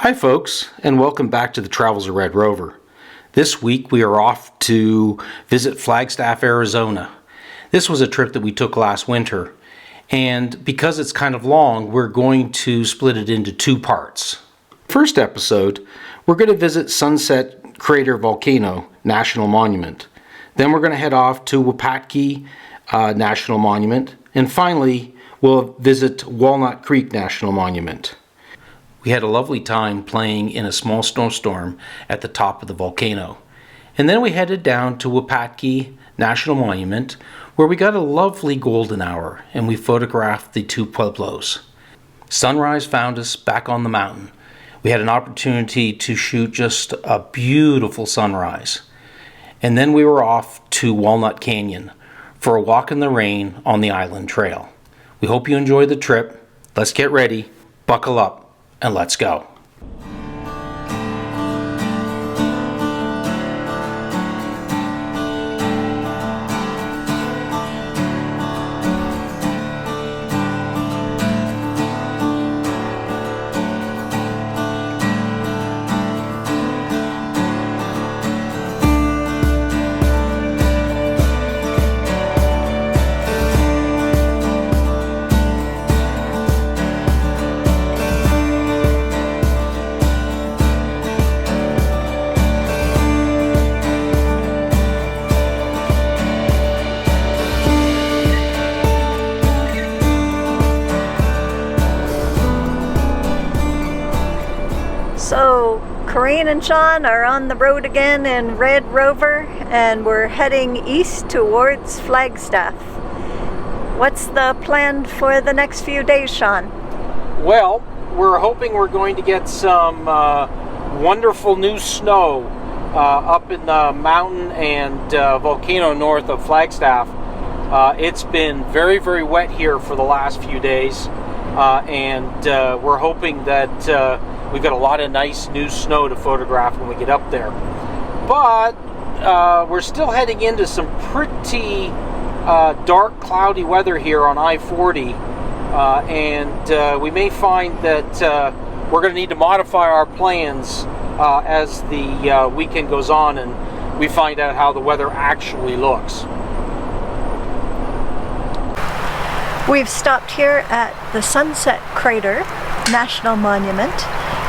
Hi folks, and welcome back to the Travels of Red Rover. This week we are off to visit Flagstaff, Arizona. This was a trip that we took last winter, and because it's kind of long, we're going to split it into two parts. First episode, we're going to visit Sunset Crater Volcano National Monument. Then we're going to head off to Wupatki National Monument, and finally we'll visit Walnut Creek National Monument. We had a lovely time playing in a small snowstorm at the top of the volcano. And then we headed down to Wupatki National Monument, where we got a lovely golden hour and we photographed the two pueblos. Sunrise found us back on the mountain. We had an opportunity to shoot just a beautiful sunrise. And then we were off to Walnut Canyon for a walk in the rain on the island trail. We hope you enjoy the trip. Let's get ready, buckle up, and let's go. So Corinne and Shawn are on the road again in Red Rover, and we're heading east towards Flagstaff. What's the plan for the next few days, Shawn? Well, we're hoping we're going to get some wonderful new snow up in the mountain and volcano north of Flagstaff. It's been very, very wet here for the last few days, and we're hoping that we've got a lot of nice new snow to photograph when we get up there. But we're still heading into some pretty dark, cloudy weather here on I-40, and we may find that we're going to need to modify our plans as the weekend goes on and we find out how the weather actually looks. We've stopped here at the Sunset Crater National Monument.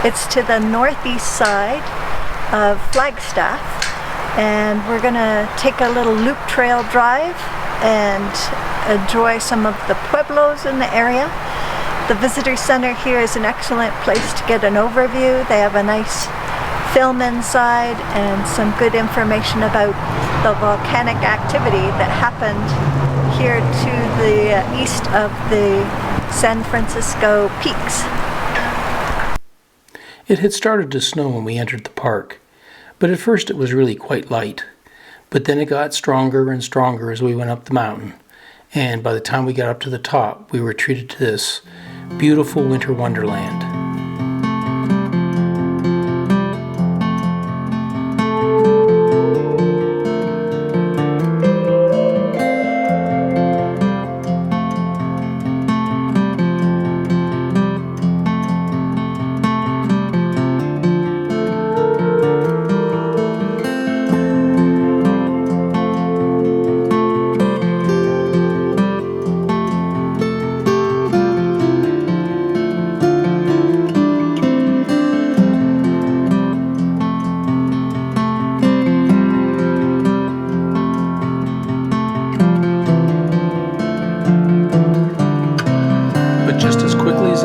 It's to the northeast side of Flagstaff, and we're going to take a little loop trail drive and enjoy some of the pueblos in the area. The visitor center here is an excellent place to get an overview. They have a nice film inside and some good information about the volcanic activity that happened here to the east of the San Francisco peaks. It had started to snow when we entered the park, but at first it was really quite light. But then it got stronger and stronger as we went up the mountain, and by the time we got up to the top, we were treated to this beautiful winter wonderland.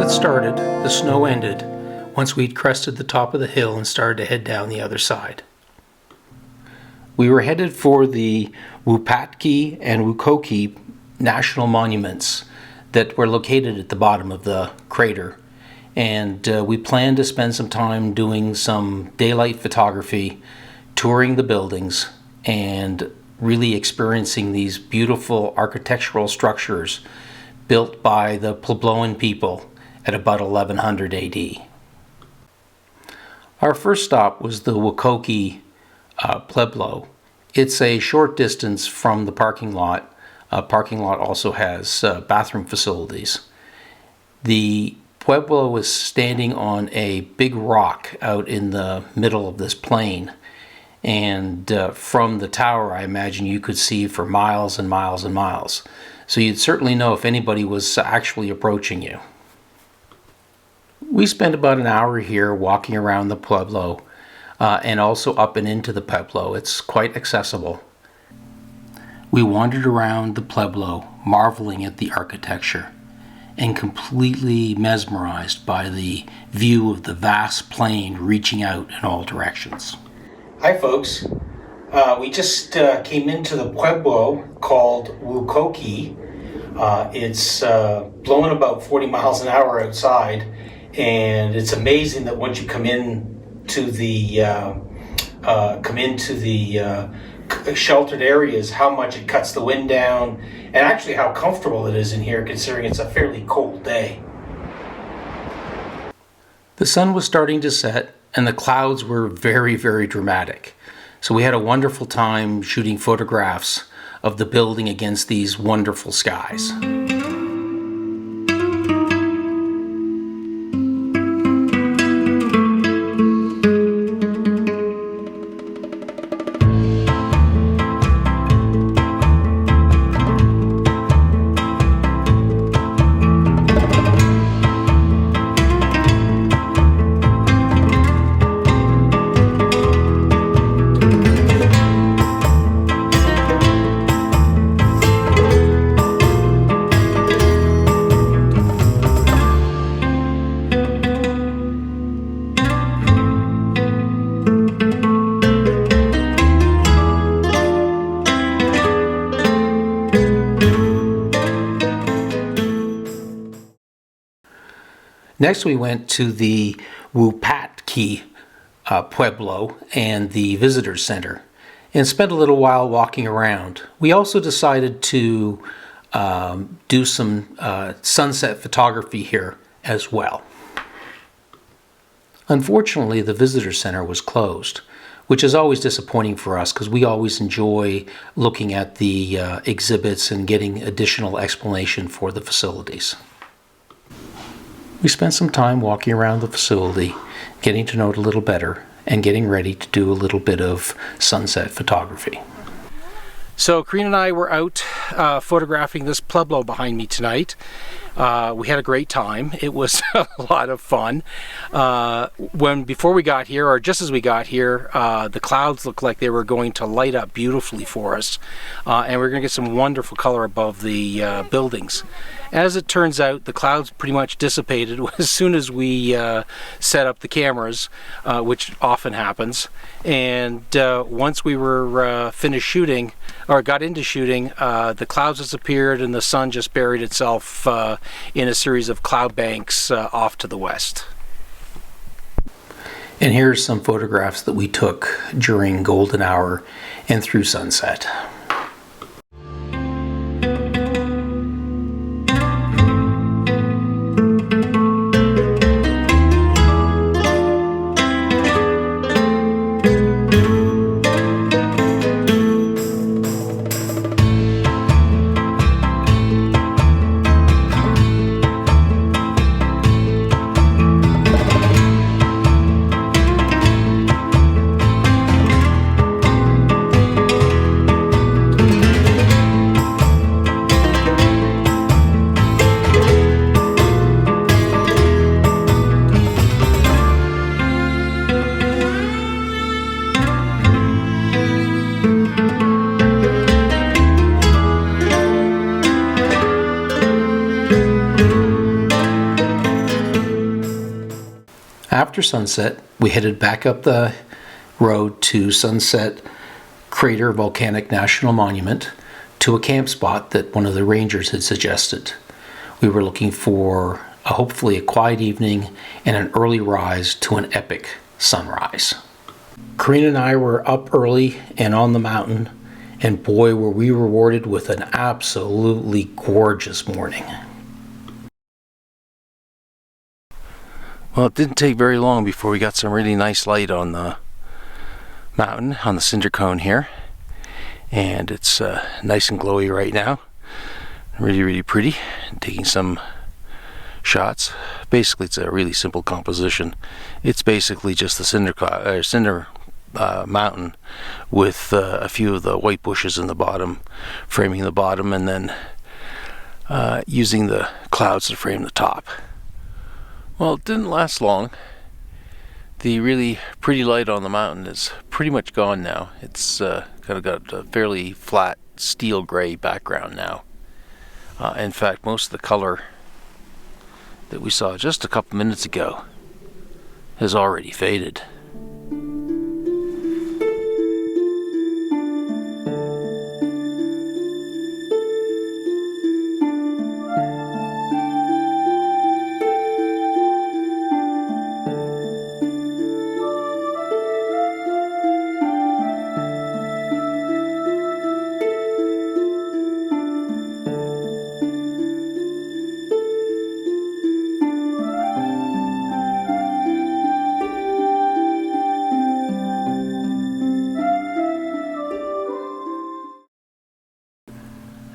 Started, the snow ended once we'd crested the top of the hill and started to head down the other side. We were headed for the Wupatki and Wokoki National Monuments that were located at the bottom of the crater, and we planned to spend some time doing some daylight photography, touring the buildings, and really experiencing these beautiful architectural structures built by the Puebloan people at about 1100 AD. Our first stop was the Wokoki Pueblo. It's a short distance from the parking lot. Parking lot also has bathroom facilities. The Pueblo is standing on a big rock out in the middle of this plain. And from the tower, I imagine you could see for miles and miles and miles. So you'd certainly know if anybody was actually approaching you. We spent about an hour here walking around the Pueblo and also up and into the Pueblo. It's quite accessible. We wandered around the Pueblo, marveling at the architecture and completely mesmerized by the view of the vast plain reaching out in all directions. Hi folks, we just came into the Pueblo called Wokoki. It's blowing about 40 miles an hour outside, and it's amazing that once you come into the sheltered areas, how much it cuts the wind down, and actually how comfortable it is in here considering it's a fairly cold day. The sun was starting to set and the clouds were very, very dramatic. So we had a wonderful time shooting photographs of the building against these wonderful skies. Next we went to the Wupatki Pueblo and the Visitor Center and spent a little while walking around. We also decided to do some sunset photography here as well. Unfortunately, the Visitor Center was closed, which is always disappointing for us because we always enjoy looking at the exhibits and getting additional explanation for the facilities. We spent some time walking around the facility, getting to know it a little better, and getting ready to do a little bit of sunset photography. So Corinne and I were out photographing this Pueblo behind me tonight. We had a great time. It was a lot of fun. Before we got here, or just as we got here, the clouds looked like they were going to light up beautifully for us, and we're going to get some wonderful color above the buildings. As it turns out, the clouds pretty much dissipated as soon as we set up the cameras, which often happens. And once we were finished shooting, or got into shooting, the clouds disappeared and the sun just buried itself in a series of cloud banks off to the west. And here's some photographs that we took during golden hour and through sunset. After sunset, we headed back up the road to Sunset Crater Volcanic National Monument to a camp spot that one of the rangers had suggested. We were looking for hopefully a quiet evening and an early rise to an epic sunrise. Corinne and I were up early and on the mountain, and boy were we rewarded with an absolutely gorgeous morning. Well, it didn't take very long before we got some really nice light on the mountain, on the cinder cone here. And it's nice and glowy right now. Really, really pretty. Taking some shots. Basically, it's a really simple composition. It's basically just the cinder mountain with a few of the white bushes in the bottom, framing the bottom, and then using the clouds to frame the top. Well, it didn't last long. The really pretty light on the mountain is pretty much gone now. It's kind of got a fairly flat steel gray background now. In fact, most of the color that we saw just a couple minutes ago has already faded.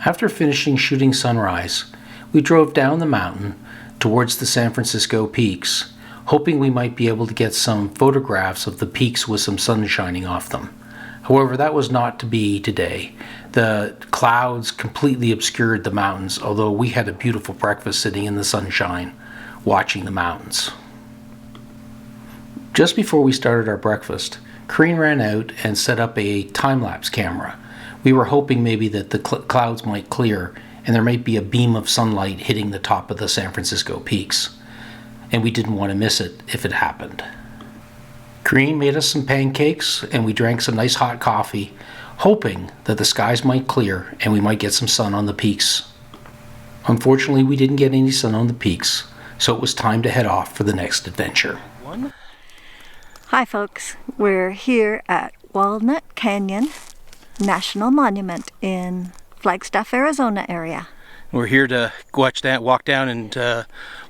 After finishing shooting sunrise, we drove down the mountain towards the San Francisco peaks, hoping we might be able to get some photographs of the peaks with some sun shining off them. However, that was not to be today. The clouds completely obscured the mountains, although we had a beautiful breakfast sitting in the sunshine, watching the mountains. Just before we started our breakfast, Corinne ran out and set up a time-lapse camera. We were hoping maybe that the clouds might clear and there might be a beam of sunlight hitting the top of the San Francisco peaks. And we didn't want to miss it if it happened. Corinne made us some pancakes and we drank some nice hot coffee, hoping that the skies might clear and we might get some sun on the peaks. Unfortunately, we didn't get any sun on the peaks, so it was time to head off for the next adventure. Hi folks, we're here at Walnut Canyon National Monument in Flagstaff, Arizona area. We're here to walk down and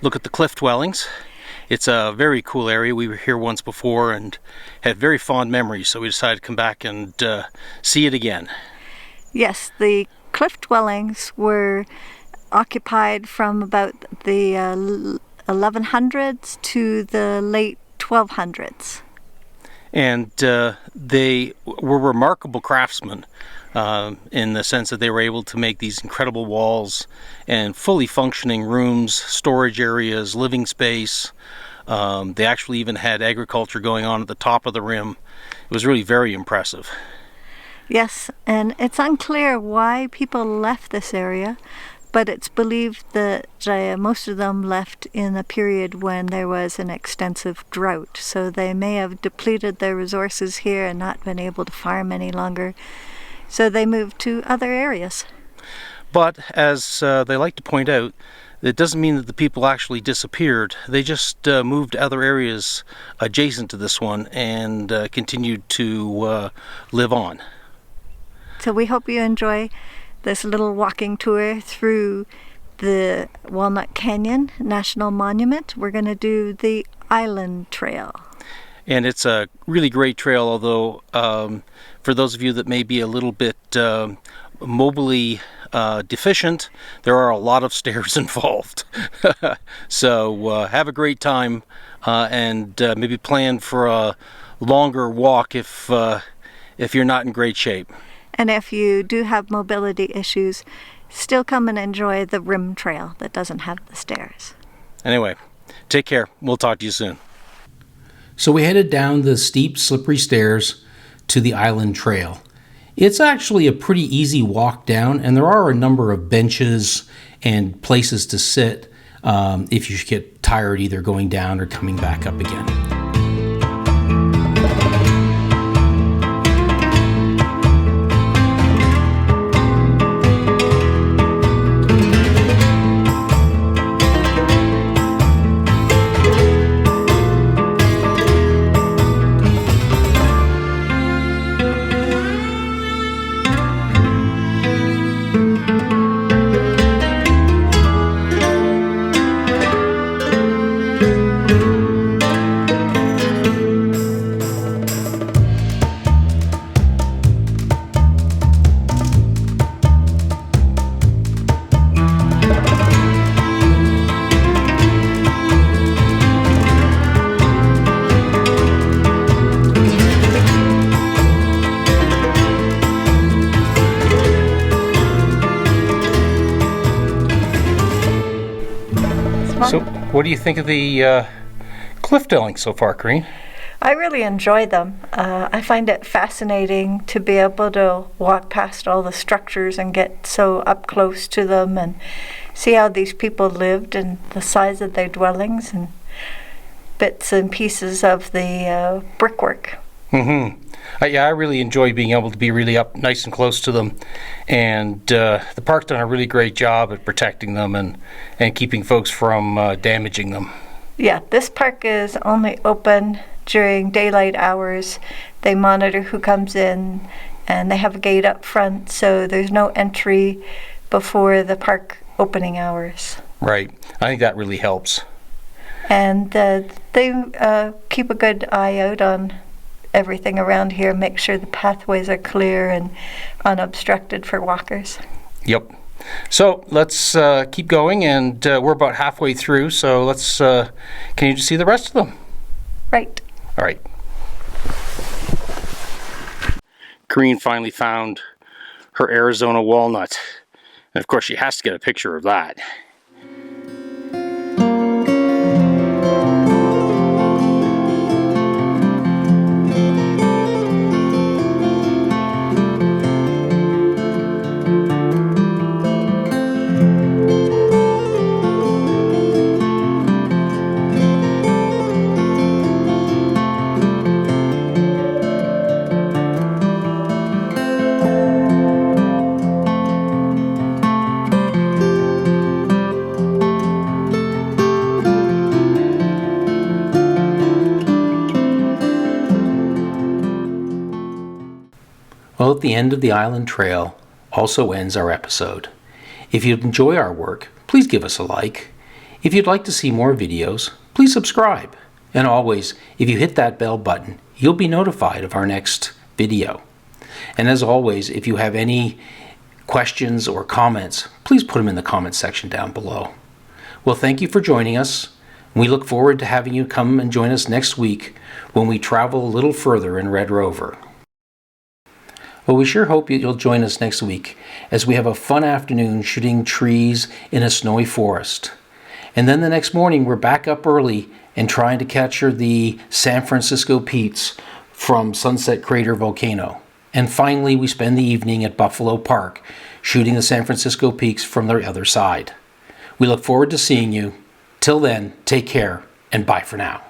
look at the cliff dwellings. It's a very cool area. We were here once before and had very fond memories, so we decided to come back and see it again. Yes, the cliff dwellings were occupied from about the 1100s to the late 1200s. And they were remarkable craftsmen in the sense that they were able to make these incredible walls and fully functioning rooms, storage areas, living space. They actually even had agriculture going on at the top of the rim. It was really very impressive. Yes, and it's unclear why people left this area, but it's believed that most of them left in a period when there was an extensive drought. So they may have depleted their resources here and not been able to farm any longer. So they moved to other areas. But as they like to point out, it doesn't mean that the people actually disappeared. They just moved to other areas adjacent to this one and continued to live on. So we hope you enjoy this little walking tour through the Walnut Canyon National Monument. We're going to do the Island Trail. And it's a really great trail, although for those of you that may be a little bit mobilely deficient, there are a lot of stairs involved. So have a great time and maybe plan for a longer walk if you're not in great shape. And if you do have mobility issues, still come and enjoy the rim trail that doesn't have the stairs. Anyway, take care. We'll talk to you soon. So we headed down the steep, slippery stairs to the Island Trail. It's actually a pretty easy walk down, and there are a number of benches and places to sit if you get tired either going down or coming back up again. What do you think of the cliff dwelling so far, Corinne? I really enjoy them. I find it fascinating to be able to walk past all the structures and get so up close to them and see how these people lived and the size of their dwellings and bits and pieces of the brickwork. Mm-hmm. Yeah, I really enjoy being able to be really up nice and close to them. And the park's done a really great job at protecting them and keeping folks from damaging them. Yeah, this park is only open during daylight hours. They monitor who comes in, and they have a gate up front, so there's no entry before the park opening hours. Right. I think that really helps. And they keep a good eye out on everything around here, make sure the pathways are clear and unobstructed for walkers. Yep. So let's keep going, and we're about halfway through, so let's, can you just see the rest of them? Right. All right. Corinne finally found her Arizona walnut. And of course, she has to get a picture of that. Well, at the end of the Island Trail also ends our episode. If you enjoy our work, please give us a like. If you'd like to see more videos, please subscribe. And always, if you hit that bell button, you'll be notified of our next video. And as always, if you have any questions or comments, please put them in the comments section down below. Well, thank you for joining us. We look forward to having you come and join us next week when we travel a little further in Red Rover. Well, we sure hope you'll join us next week as we have a fun afternoon shooting trees in a snowy forest. And then the next morning we're back up early and trying to capture the San Francisco Peaks from Sunset Crater Volcano. And finally we spend the evening at Buffalo Park shooting the San Francisco Peaks from the other side. We look forward to seeing you. Till then, take care and bye for now.